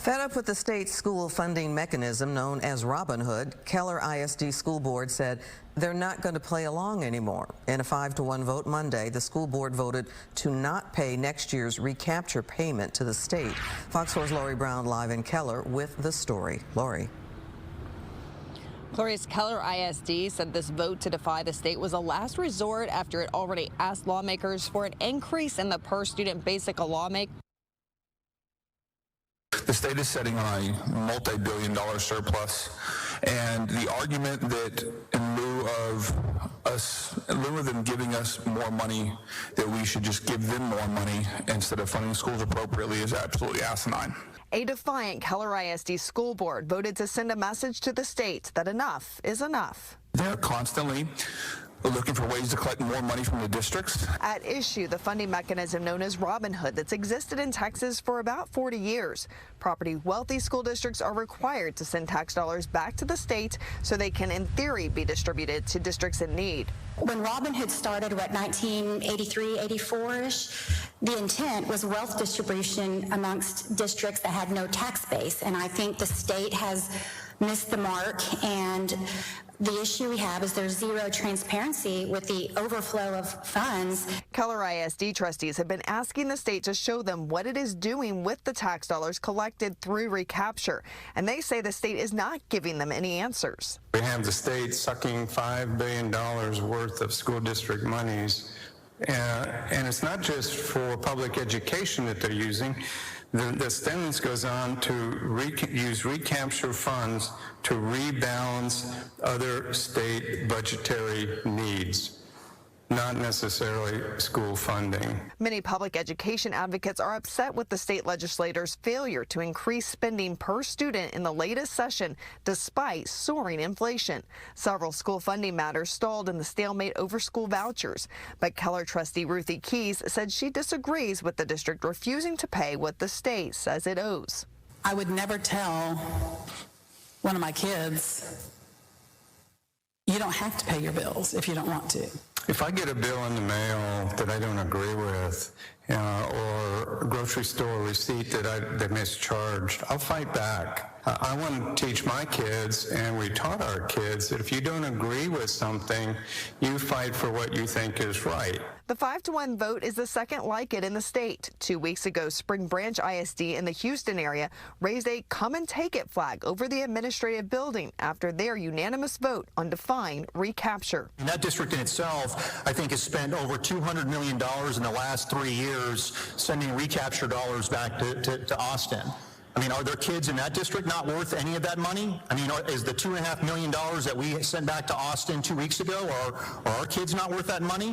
Fed up with the state school funding mechanism known as Robin Hood, Keller ISD School Board said they're not going to play along anymore. In a 5-1 vote Monday, the school board voted to not pay next year's recapture payment to the state. Fox 4's Lori Brown live in Keller with the story. Lori. Gloria's Keller ISD said this vote to defy the state was a last resort after it already asked lawmakers for an increase in the per-student basic allotment. The state is sitting on a multi-billion-dollar surplus, and the argument that in lieu of them giving us more money, that we should just give them more money instead of funding schools appropriately is absolutely asinine. A defiant Keller ISD school board voted to send a message to the state that enough is enough. They're constantly looking for ways to collect more money from the districts. At issue, the funding mechanism known as Robin Hood that's existed in Texas for about 40 years. Property wealthy school districts are required to send tax dollars back to the state so they can, in theory, be distributed to districts in need. When Robin Hood started, 1983, 84-ish, the intent was wealth distribution amongst districts that had no tax base. And I think the state has missed the mark, and the issue we have is there's zero transparency with the overflow of funds. Keller ISD trustees have been asking the state to show them what it is doing with the tax dollars collected through recapture, and they say the state is not giving them any answers. We have the state sucking $5 billion worth of school district monies, and it's not just for public education that they're using. The sentence goes on to use recapture funds to rebalance other state budgetary needs, not necessarily school funding. Many public education advocates are upset with the state legislators' failure to increase spending per student in the latest session despite soaring inflation. Several school funding matters stalled in the stalemate over school vouchers, but Keller trustee Ruthie Keys said she disagrees with the district refusing to pay what the state says it owes. I would never tell one of my kids, you don't have to pay your bills if you don't want to. If I get a bill in the mail that I don't agree with, or a grocery store receipt that mischarged, I'll fight back. I want to teach my kids, and we taught our kids, that if you don't agree with something, you fight for what you think is right. The 5-1 vote is the second like it in the state. 2 weeks ago, Spring Branch ISD in the Houston area raised a come and take it flag over the administrative building after their unanimous vote on defying recapture. And that district in itself, I think, has spent over $200 million in the last 3 years sending recapture dollars back to Austin. I mean, are there kids in that district not worth any of that money? I mean, is the $2.5 million that we sent back to Austin 2 weeks ago, are our kids not worth that money?